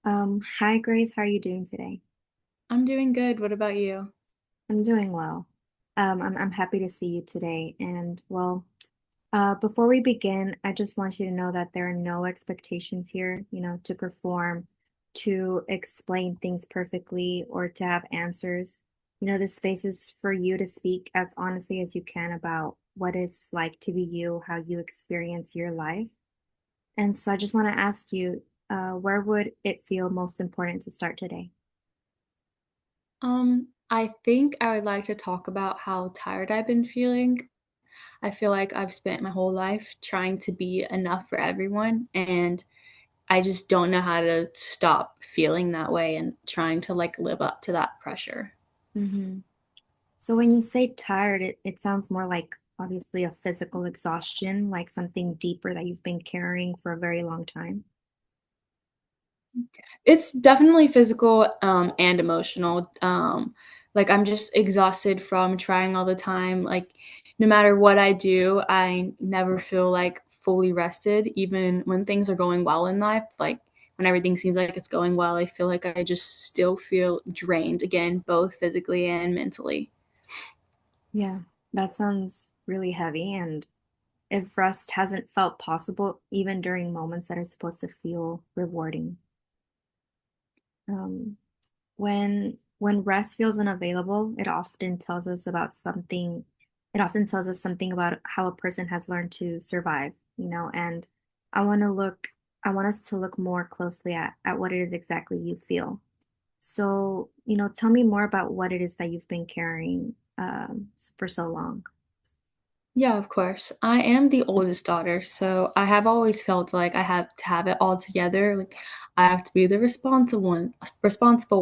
Hi Grace, how are you doing today? I'm doing good. What about you? I'm doing well. I'm happy to see you today. And before we begin, I just want you to know that there are no expectations here, to perform, to explain things perfectly, or to have answers. This space is for you to speak as honestly as you can about what it's like to be you, how you experience your life. And so I just want to ask you, where would it feel most important to start today? I think I would like to talk about how tired I've been feeling. I feel like I've spent my whole life trying to be enough for everyone, and I just don't know how to stop feeling that way and trying to like live up to that pressure. Mm-hmm. So when you say tired, it sounds more like obviously a physical exhaustion, like something deeper that you've been carrying for a very long time. It's definitely physical, and emotional. Like I'm just exhausted from trying all the time. Like no matter what I do, I never feel like fully rested, even when things are going well in life. Like when everything seems like it's going well, I feel like I just still feel drained again, both physically and mentally. Yeah, that sounds really heavy. And if rest hasn't felt possible, even during moments that are supposed to feel rewarding, um, when rest feels unavailable, it often tells us something about how a person has learned to survive, and I want to look I want us to look more closely at what it is exactly you feel. So, tell me more about what it is that you've been carrying for so long. Yeah, of course. I am the oldest daughter, so I have always felt like I have to have it all together. Like I have to be the responsible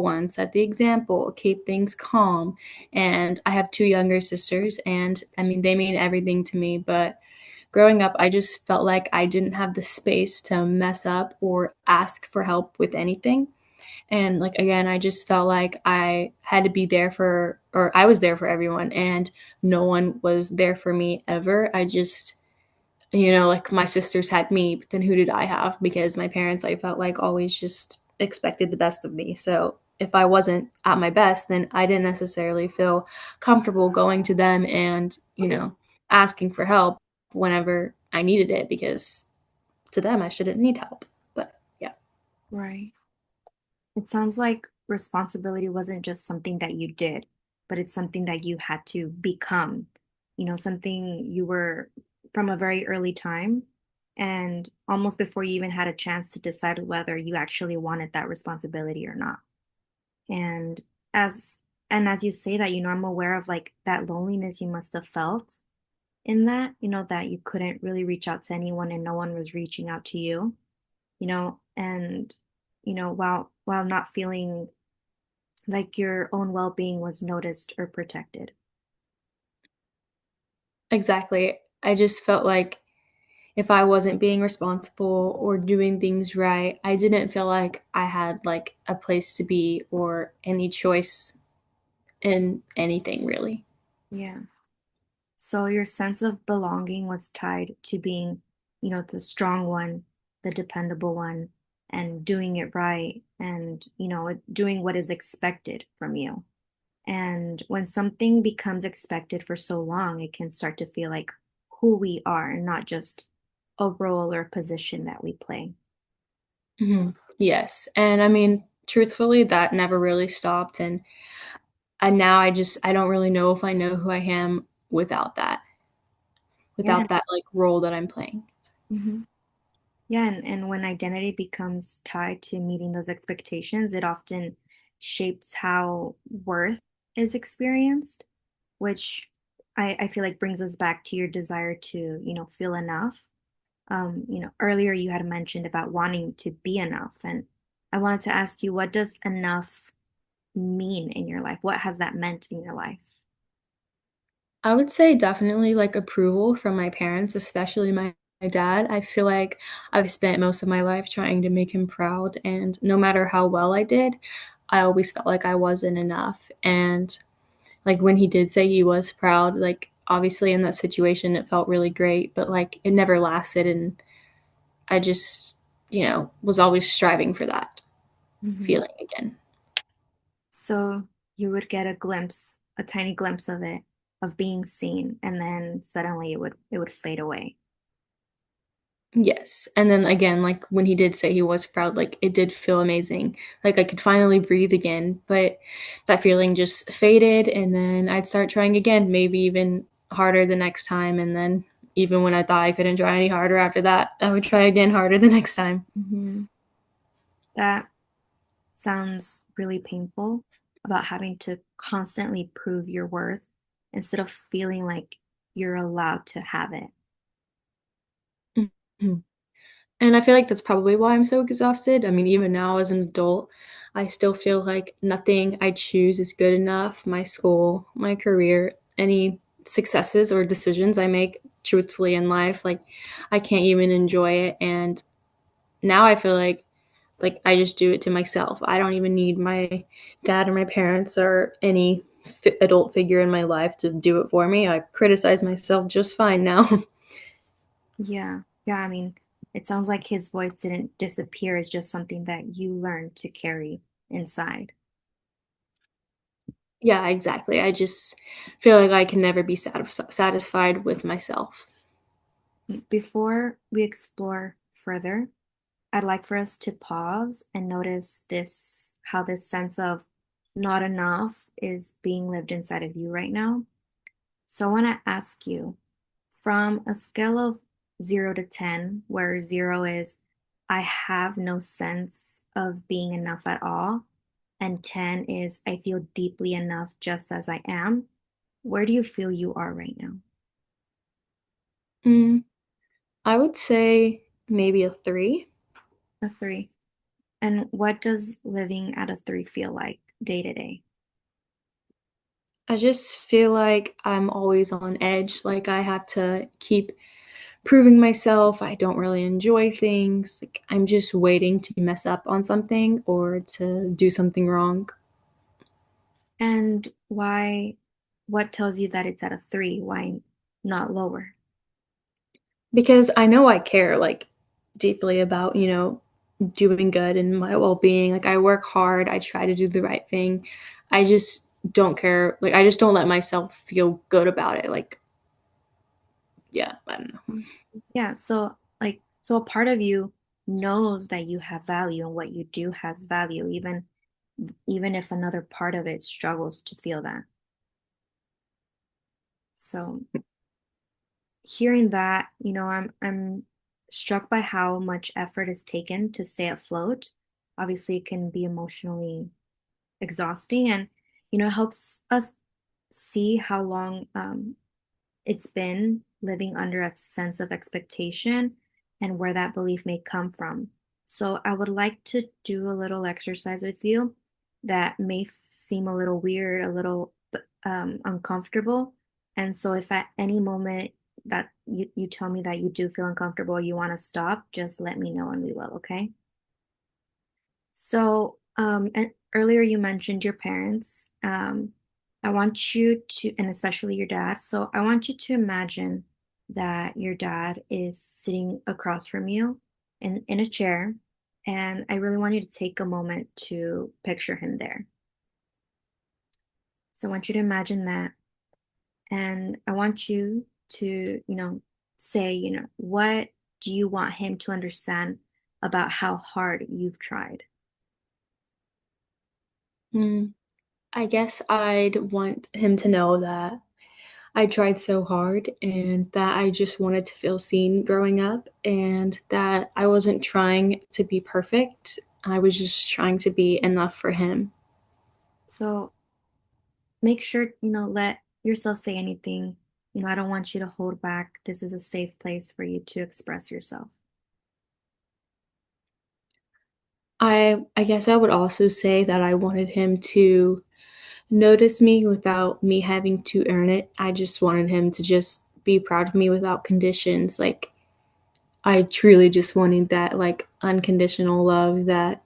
one, set the example, keep things calm. And I have two younger sisters, and I mean they mean everything to me, but growing up, I just felt like I didn't have the space to mess up or ask for help with anything. And like again, I just felt like I had to be there for, or I was there for everyone, and no one was there for me ever. I just, like my sisters had me, but then who did I have? Because my parents, I felt like always just expected the best of me. So if I wasn't at my best, then I didn't necessarily feel comfortable going to them and, asking for help whenever I needed it because to them, I shouldn't need help. But yeah. Right. It sounds like responsibility wasn't just something that you did, but it's something that you had to become, something you were from a very early time and almost before you even had a chance to decide whether you actually wanted that responsibility or not. And as as you say that, I'm aware of like that loneliness you must have felt in that, that you couldn't really reach out to anyone and no one was reaching out to you, and while not feeling like your own well-being was noticed or protected. Exactly. I just felt like if I wasn't being responsible or doing things right, I didn't feel like I had like a place to be or any choice in anything really. Yeah. So your sense of belonging was tied to being, the strong one, the dependable one, and doing it right and, doing what is expected from you. And when something becomes expected for so long, it can start to feel like who we are and not just a role or position that we play. Yes. And I mean, truthfully, that never really stopped. And now I don't really know if I know who I am Yeah. without that like role that I'm playing. hmm Yeah, and when identity becomes tied to meeting those expectations, it often shapes how worth is experienced, which I feel like brings us back to your desire to, feel enough. Earlier you had mentioned about wanting to be enough, and I wanted to ask you, what does enough mean in your life? What has that meant in your life? I would say definitely like approval from my parents, especially my dad. I feel like I've spent most of my life trying to make him proud, and no matter how well I did, I always felt like I wasn't enough. And like when he did say he was proud, like obviously in that situation it felt really great, but like it never lasted and I just, was always striving for that. Hmm. feeling again. So you would get a tiny glimpse of it, of being seen, and then suddenly it would fade away. Yes, and then again, like, when he did say he was proud, like, it did feel amazing, like, I could finally breathe again, but that feeling just faded, and then I'd start trying again, maybe even harder the next time, and then even when I thought I couldn't try any harder after that, I would try again harder the next time. Hmm. That sounds really painful about having to constantly prove your worth instead of feeling like you're allowed to have it. Mhm. And I feel like that's probably why I'm so exhausted. I mean, even now as an adult, I still feel like nothing I choose is good enough. My school, my career, any successes or decisions I make truthfully in life, like I can't even enjoy it. And now I feel like I just do it to myself. I don't even need my dad or my parents or any adult figure in my life to do it for me. I criticize myself just fine now. Yeah. Yeah, I mean, it sounds like his voice didn't disappear. It's just something that you learned to carry inside. Yeah, exactly. I just feel like I can never be satisfied with myself. Before we explore further, I'd like for us to pause and notice this how this sense of not enough is being lived inside of you right now. So I want to ask you from a scale of 0 to 10, where 0 is I have no sense of being enough at all, and 10 is I feel deeply enough just as I am. Where do you feel you are right now? Mm, I would say maybe a 3. A 3. And what does living at a 3 feel like day to day? I just feel like I'm always on edge, like I have to keep proving myself. I don't really enjoy things. Like I'm just waiting to mess up on something or to do something wrong. And what tells you that it's at a 3? Why not lower? Because I know I care like deeply about, doing good and my well-being. Like I work hard, I try to do the right thing. I just don't care. Like I just don't let myself feel good about it. Like yeah, I don't know. Mm. Yeah, so so a part of you knows that you have value and what you do has value, even if another part of it struggles to feel that. So hearing that, I'm struck by how much effort is taken to stay afloat. Obviously, it can be emotionally exhausting, and it helps us see how long it's been living under a sense of expectation and where that belief may come from. So, I would like to do a little exercise with you that may seem a little weird, a little uncomfortable. And so, if at any moment that you tell me that you do feel uncomfortable, you want to stop, just let me know and we will, okay? So, and earlier you mentioned your parents. I want you to, and especially your dad. So, I want you to imagine that your dad is sitting across from you in a chair. And I really want you to take a moment to picture him there. So, I want you to imagine that. And I want you to, say, what do you want him to understand about how hard you've tried? Mm, I guess I'd want him to know that I tried so hard and that I just wanted to feel seen growing up and that I wasn't trying to be perfect. I was just trying to be enough for him. So, make sure, let yourself say anything. I don't want you to hold back. This is a safe place for you to express yourself. I guess I would also say that I wanted him to notice me without me having to earn it. I just wanted him to just be proud of me without conditions. Like I truly just wanted that like unconditional love that,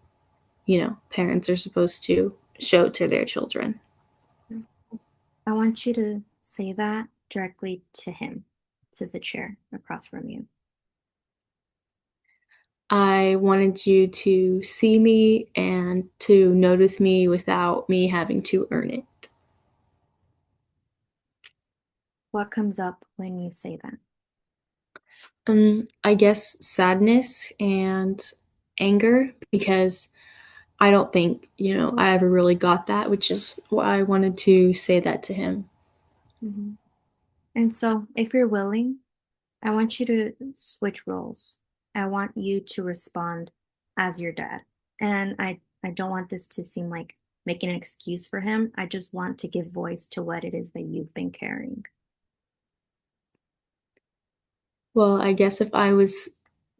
parents are supposed to show to their children. I want you to say that directly to him, to the chair across from you. I wanted you to see me and to notice me without me having to earn it. What comes up when you say that? I guess sadness and anger because I don't think, I ever really got that, which is why I wanted to say that to him. Hmm. And so, if you're willing, I want you to switch roles. I want you to respond as your dad. And I don't want this to seem like making an excuse for him. I just want to give voice to what it is that you've been carrying. Well, I guess if I was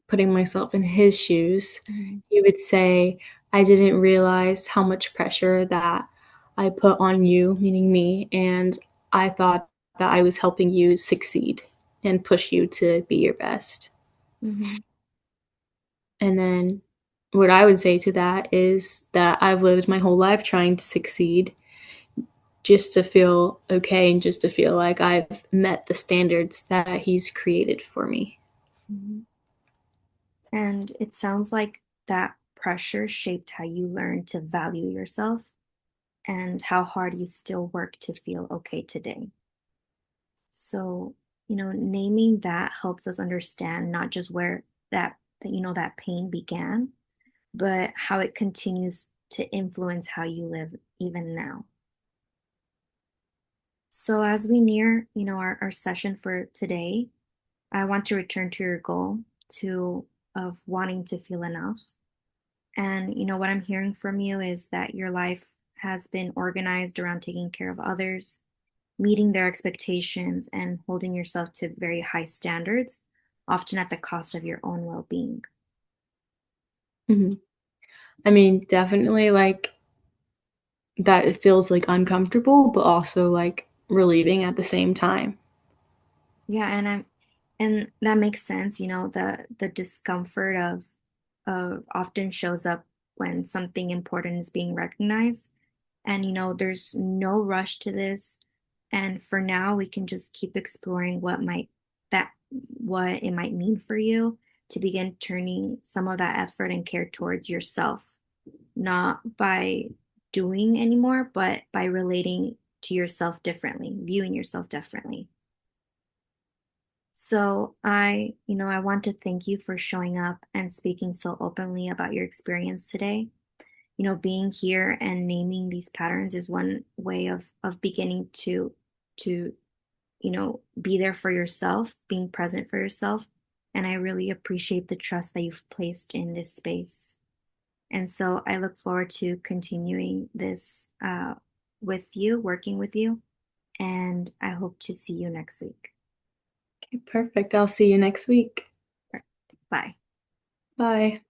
putting myself in his shoes, Mhm. he would say, I didn't realize how much pressure that I put on you, meaning me, and I thought that I was helping you succeed and push you to be your best. Mhm. And then what I would say to that is that I've lived my whole life trying to succeed just to feel okay and just to feel like I've met the standards that he's created for me. Mhm. And it sounds like that pressure shaped how you learn to value yourself and how hard you still work to feel okay today. So, naming that helps us understand not just where that pain began, but how it continues to influence how you live even now. So as we near, our session for today, I want to return to your goal to of wanting to feel enough. And what I'm hearing from you is that your life has been organized around taking care of others, meeting their expectations, and holding yourself to very high standards, often at the cost of your own well-being. Mhm. I mean, definitely like that it feels like uncomfortable, but also like relieving at the same time. Yeah, and that makes sense. The discomfort of often shows up when something important is being recognized. And there's no rush to this. And for now, we can just keep exploring that what it might mean for you to begin turning some of that effort and care towards yourself, not by doing anymore, but by relating to yourself differently, viewing yourself differently. So I want to thank you for showing up and speaking so openly about your experience today. Being here and naming these patterns is one way of beginning to be there for yourself, being present for yourself. And I really appreciate the trust that you've placed in this space. And so I look forward to continuing this with you, working with you, and I hope to see you next week. Okay, perfect. I'll see you next week. Bye. Bye.